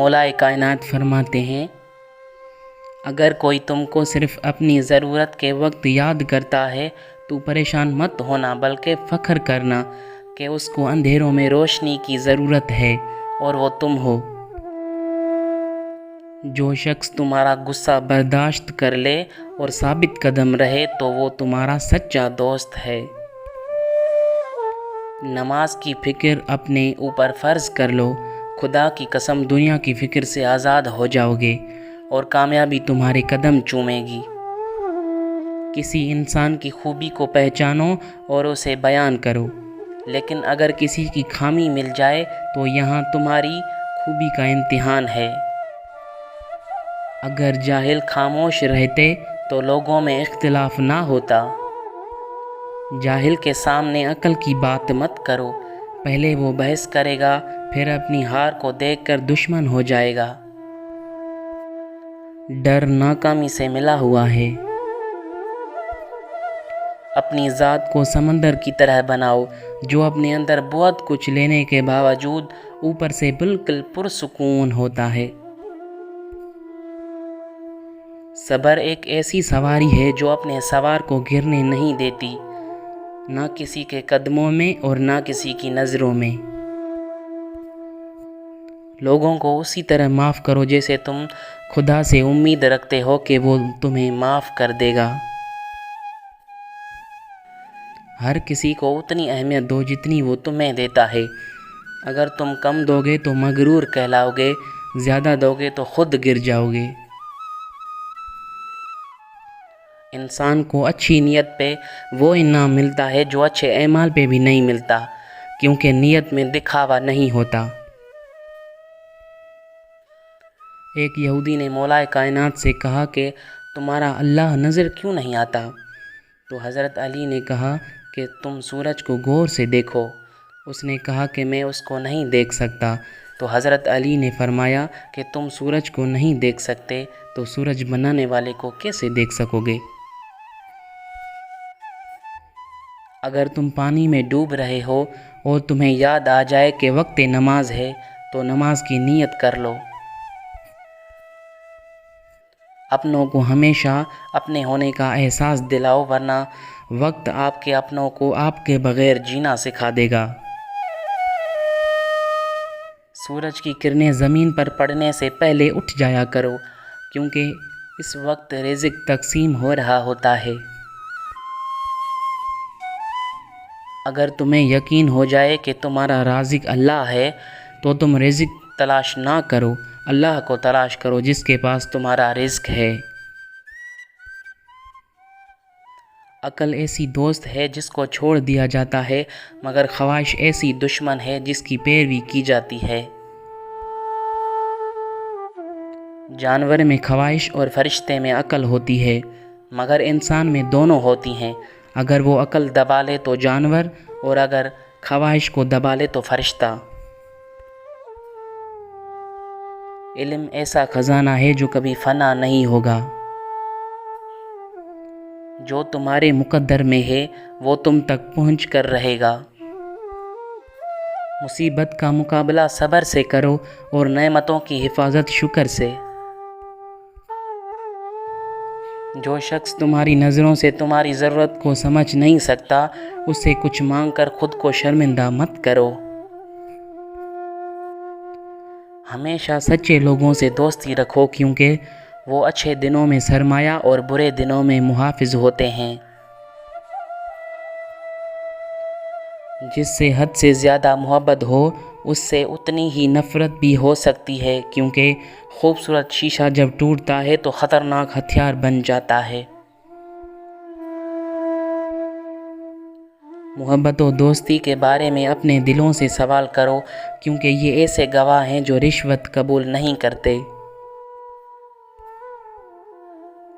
مولا کائنات فرماتے ہیں، اگر کوئی تم کو صرف اپنی ضرورت کے وقت یاد کرتا ہے تو پریشان مت ہونا، بلکہ فخر کرنا کہ اس کو اندھیروں میں روشنی کی ضرورت ہے اور وہ تم ہو۔ جو شخص تمہارا غصہ برداشت کر لے اور ثابت قدم رہے تو وہ تمہارا سچا دوست ہے۔ نماز کی فکر اپنے اوپر فرض کر لو، خدا کی قسم دنیا کی فکر سے آزاد ہو جاؤ گے اور کامیابی تمہارے قدم چومے گی۔ کسی انسان کی خوبی کو پہچانو اور اسے بیان کرو، لیکن اگر کسی کی خامی مل جائے تو یہاں تمہاری خوبی کا امتحان ہے۔ اگر جاہل خاموش رہتے تو لوگوں میں اختلاف نہ ہوتا۔ جاہل کے سامنے عقل کی بات مت کرو، پہلے وہ بحث کرے گا، پھر اپنی ہار کو دیکھ کر دشمن ہو جائے گا۔ ڈر ناکامی سے ملا ہوا ہے۔ اپنی ذات کو سمندر کی طرح بناؤ جو اپنے اندر بہت کچھ لینے کے باوجود اوپر سے بالکل پرسکون ہوتا ہے۔ صبر ایک ایسی سواری ہے جو اپنے سوار کو گرنے نہیں دیتی، نہ کسی کے قدموں میں اور نہ کسی کی نظروں میں۔ لوگوں کو اسی طرح معاف کرو جیسے تم خدا سے امید رکھتے ہو کہ وہ تمہیں معاف کر دے گا۔ ہر کسی کو اتنی اہمیت دو جتنی وہ تمہیں دیتا ہے۔ اگر تم کم دو گے تو مغرور کہلاؤ گے، زیادہ دو گے تو خود گر جاؤ گے۔ انسان کو اچھی نیت پہ وہ انعام ملتا ہے جو اچھے اعمال پہ بھی نہیں ملتا، کیونکہ نیت میں دکھاوا نہیں ہوتا۔ ایک یہودی نے مولا کائنات سے کہا کہ تمہارا اللہ نظر کیوں نہیں آتا؟ تو حضرت علی نے کہا کہ تم سورج کو غور سے دیکھو۔ اس نے کہا کہ میں اس کو نہیں دیکھ سکتا۔ تو حضرت علی نے فرمایا کہ تم سورج کو نہیں دیکھ سکتے تو سورج بنانے والے کو کیسے دیکھ سکو گے؟ اگر تم پانی میں ڈوب رہے ہو اور تمہیں یاد آ جائے کہ وقت نماز ہے تو نماز کی نیت کر لو۔ اپنوں کو ہمیشہ اپنے ہونے کا احساس دلاؤ، ورنہ وقت آپ کے اپنوں کو آپ کے بغیر جینا سکھا دے گا۔ سورج کی کرنیں زمین پر پڑنے سے پہلے اٹھ جایا کرو، کیونکہ اس وقت رزق تقسیم ہو رہا ہوتا ہے۔ اگر تمہیں یقین ہو جائے کہ تمہارا رازق اللہ ہے تو تم رزق تلاش نہ کرو، اللہ کو تلاش کرو جس کے پاس تمہارا رزق ہے۔ عقل ایسی دوست ہے جس کو چھوڑ دیا جاتا ہے، مگر خواہش ایسی دشمن ہے جس کی پیروی کی جاتی ہے۔ جانور میں خواہش اور فرشتے میں عقل ہوتی ہے، مگر انسان میں دونوں ہوتی ہیں۔ اگر وہ عقل دبا لے تو جانور، اور اگر خواہش کو دبا لے تو فرشتہ۔ علم ایسا خزانہ ہے جو کبھی فنا نہیں ہوگا۔ جو تمہارے مقدر میں ہے وہ تم تک پہنچ کر رہے گا۔ مصیبت کا مقابلہ صبر سے کرو اور نعمتوں کی حفاظت شکر سے۔ جو شخص تمہاری نظروں سے تمہاری ضرورت کو سمجھ نہیں سکتا، اس سے کچھ مانگ کر خود کو شرمندہ مت کرو۔ ہمیشہ سچے لوگوں سے دوستی رکھو، کیونکہ وہ اچھے دنوں میں سرمایہ اور برے دنوں میں محافظ ہوتے ہیں۔ جس سے حد سے زیادہ محبت ہو اس سے اتنی ہی نفرت بھی ہو سکتی ہے، کیونکہ خوبصورت شیشہ جب ٹوٹتا ہے تو خطرناک ہتھیار بن جاتا ہے۔ محبت و دوستی کے بارے میں اپنے دلوں سے سوال کرو، کیونکہ یہ ایسے گواہ ہیں جو رشوت قبول نہیں کرتے۔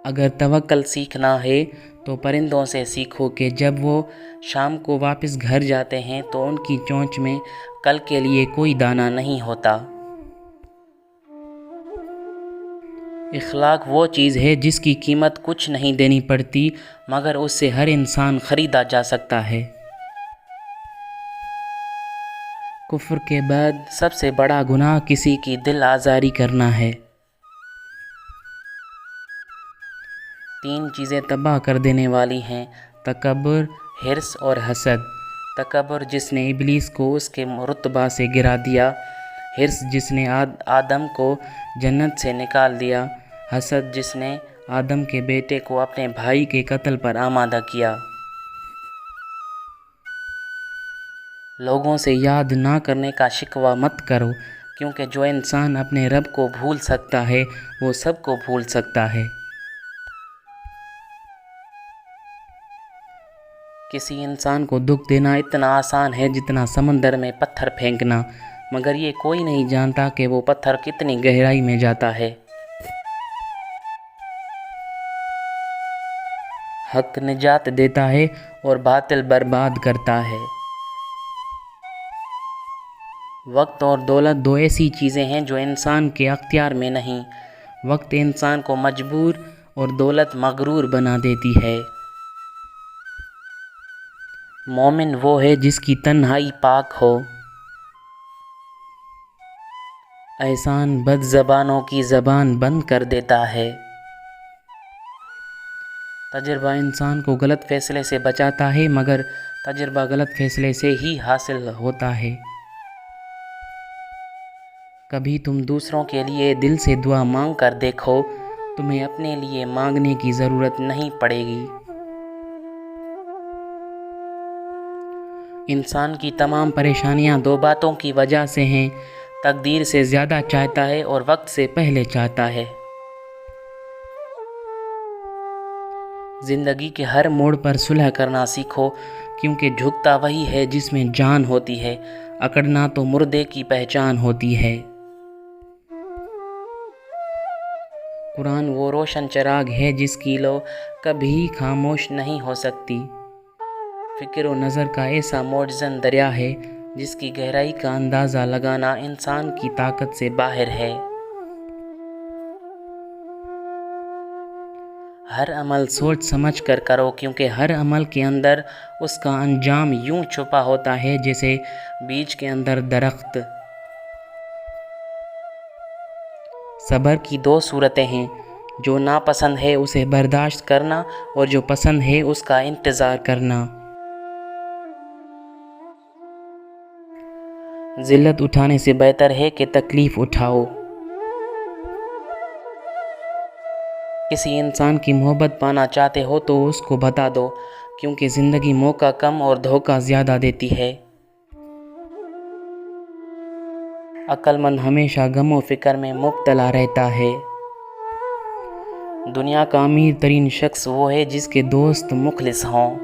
اگر توکل سیکھنا ہے تو پرندوں سے سیکھو کہ جب وہ شام کو واپس گھر جاتے ہیں تو ان کی چونچ میں کل کے لیے کوئی دانہ نہیں ہوتا۔ اخلاق وہ چیز ہے جس کی قیمت کچھ نہیں دینی پڑتی، مگر اس سے ہر انسان خریدا جا سکتا ہے۔ کفر کے بعد سب سے بڑا گناہ کسی کی دل آزاری کرنا ہے۔ 3 چیزیں تباہ کر دینے والی ہیں: تکبر، حرص اور حسد۔ تکبر جس نے ابلیس کو اس کے رتبہ سے گرا دیا، حرص جس نے آدم کو جنت سے نکال دیا، حسد جس نے آدم کے بیٹے کو اپنے بھائی کے قتل پر آمادہ کیا۔ لوگوں سے یاد نہ کرنے کا شکوہ مت کرو، کیونکہ جو انسان اپنے رب کو بھول سکتا ہے وہ سب کو بھول سکتا ہے۔ کسی انسان کو دکھ دینا اتنا آسان ہے جتنا سمندر میں پتھر پھینکنا، مگر یہ کوئی نہیں جانتا کہ وہ پتھر کتنی گہرائی میں جاتا ہے۔ حق نجات دیتا ہے اور باطل برباد کرتا ہے۔ وقت اور دولت 2 ایسی چیزیں ہیں جو انسان کے اختیار میں نہیں۔ وقت انسان کو مجبور اور دولت مغرور بنا دیتی ہے۔ مومن وہ ہے جس کی تنہائی پاک ہو۔ احسان بد زبانوں کی زبان بند کر دیتا ہے۔ تجربہ انسان کو غلط فیصلے سے بچاتا ہے، مگر تجربہ غلط فیصلے سے ہی حاصل ہوتا ہے۔ کبھی تم دوسروں کے لیے دل سے دعا مانگ کر دیکھو، تمہیں اپنے لیے مانگنے کی ضرورت نہیں پڑے گی۔ انسان کی تمام پریشانیاں 2 باتوں کی وجہ سے ہیں: تقدیر سے زیادہ چاہتا ہے اور وقت سے پہلے چاہتا ہے۔ زندگی کے ہر موڑ پر صلح کرنا سیکھو، کیونکہ جھکتا وہی ہے جس میں جان ہوتی ہے، اکڑنا تو مردے کی پہچان ہوتی ہے۔ قرآن وہ روشن چراغ ہے جس کی لو کبھی خاموش نہیں ہو سکتی۔ فکر و نظر کا ایسا معجزن دریا ہے جس کی گہرائی کا اندازہ لگانا انسان کی طاقت سے باہر ہے۔ ہر عمل سوچ سمجھ کر کرو، کیونکہ ہر عمل کے اندر اس کا انجام یوں چھپا ہوتا ہے جیسے بیج کے اندر درخت۔ صبر کی 2 صورتیں ہیں: جو ناپسند ہے اسے برداشت کرنا اور جو پسند ہے اس کا انتظار کرنا۔ ذلت اٹھانے سے بہتر ہے کہ تکلیف اٹھاؤ۔ کسی انسان کی محبت پانا چاہتے ہو تو اس کو بتا دو، کیونکہ زندگی موقع کم اور دھوکہ زیادہ دیتی ہے۔ عقل مند ہمیشہ غم و فکر میں مبتلا رہتا ہے۔ دنیا کا امیر ترین شخص وہ ہے جس کے دوست مخلص ہوں۔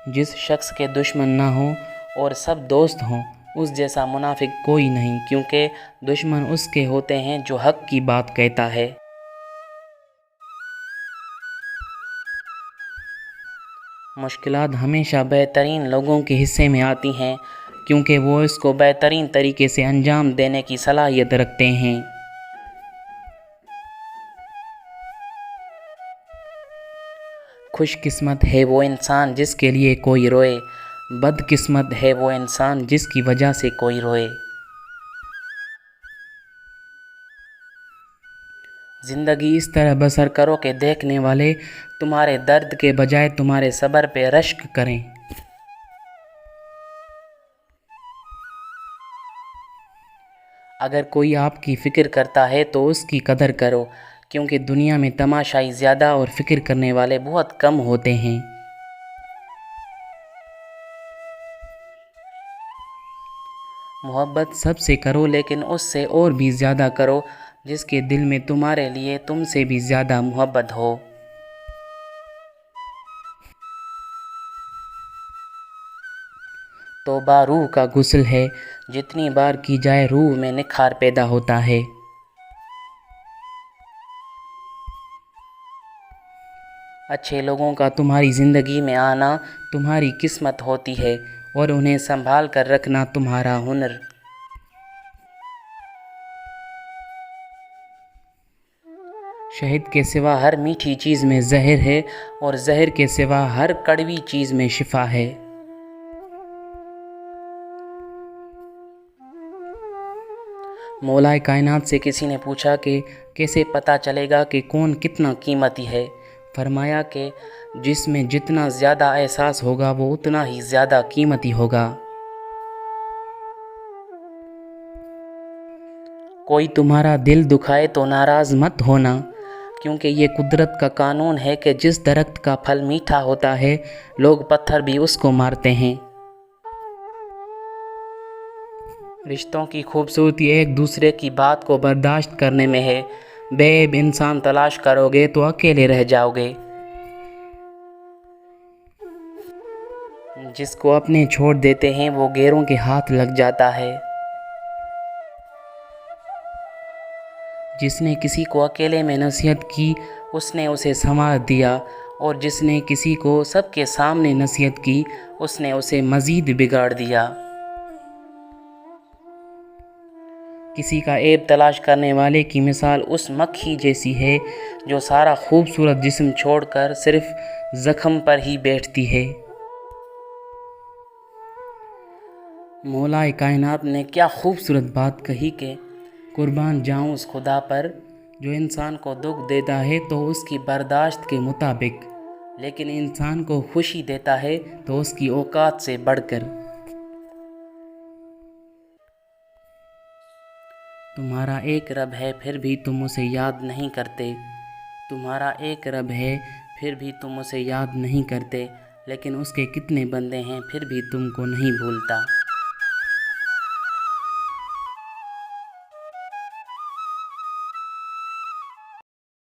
جس شخص کے دشمن نہ ہوں اور سب دوست ہوں، اس جیسا منافق کوئی نہیں، کیونکہ دشمن اس کے ہوتے ہیں جو حق کی بات کہتا ہے۔ مشکلات ہمیشہ بہترین لوگوں کے حصے میں آتی ہیں، کیونکہ وہ اس کو بہترین طریقے سے انجام دینے کی صلاحیت رکھتے ہیں۔ خوش قسمت ہے وہ انسان جس کے لیے کوئی روئے، بد قسمت ہے وہ انسان جس کی وجہ سے کوئی روئے۔ زندگی اس طرح بسر کرو کہ دیکھنے والے تمہارے درد کے بجائے تمہارے صبر پہ رشک کریں۔ اگر کوئی آپ کی فکر کرتا ہے تو اس کی قدر کرو، کیونکہ دنیا میں تماشائی زیادہ اور فکر کرنے والے بہت کم ہوتے ہیں۔ محبت سب سے کرو، لیکن اس سے اور بھی زیادہ کرو جس کے دل میں تمہارے لیے تم سے بھی زیادہ محبت ہو۔ توبہ روح کا غسل ہے، جتنی بار کی جائے روح میں نکھار پیدا ہوتا ہے۔ اچھے لوگوں کا تمہاری زندگی میں آنا تمہاری قسمت ہوتی ہے اور انہیں سنبھال کر رکھنا تمہارا ہنر۔ شہد کے سوا ہر میٹھی چیز میں زہر ہے اور زہر کے سوا ہر کڑوی چیز میں شفا ہے۔ مولا کائنات سے کسی نے پوچھا کہ کیسے پتہ چلے گا کہ کون کتنا قیمتی ہے؟ فرمایا کہ جس میں جتنا زیادہ احساس ہوگا وہ اتنا ہی زیادہ قیمتی ہوگا۔ کوئی تمہارا دل دکھائے تو ناراض مت ہونا، کیونکہ یہ قدرت کا قانون ہے کہ جس درخت کا پھل میٹھا ہوتا ہے لوگ پتھر بھی اس کو مارتے ہیں۔ رشتوں کی خوبصورتی ایک دوسرے کی بات کو برداشت کرنے میں ہے۔ بے عیب انسان تلاش کرو گے تو اکیلے رہ جاؤ گے۔ جس کو اپنے چھوڑ دیتے ہیں وہ غیروں کے ہاتھ لگ جاتا ہے۔ جس نے کسی کو اکیلے میں نصیحت کی اس نے اسے سنوار دیا، اور جس نے کسی کو سب کے سامنے نصیحت کی اس نے اسے مزید بگاڑ دیا۔ کسی کا عیب تلاش کرنے والے کی مثال اس مکھی جیسی ہے جو سارا خوبصورت جسم چھوڑ کر صرف زخم پر ہی بیٹھتی ہے۔ مولا کائنات نے کیا خوبصورت بات کہی کہ قربان جاؤں اس خدا پر جو انسان کو دکھ دیتا ہے تو اس کی برداشت کے مطابق، لیکن انسان کو خوشی دیتا ہے تو اس کی اوقات سے بڑھ کر۔ تمہارا ایک رب ہے پھر بھی تم اسے یاد نہیں کرتے، تمہارا ایک رب ہے پھر بھی تم اسے یاد نہیں کرتے، لیکن اس کے کتنے بندے ہیں پھر بھی تم کو نہیں بھولتا۔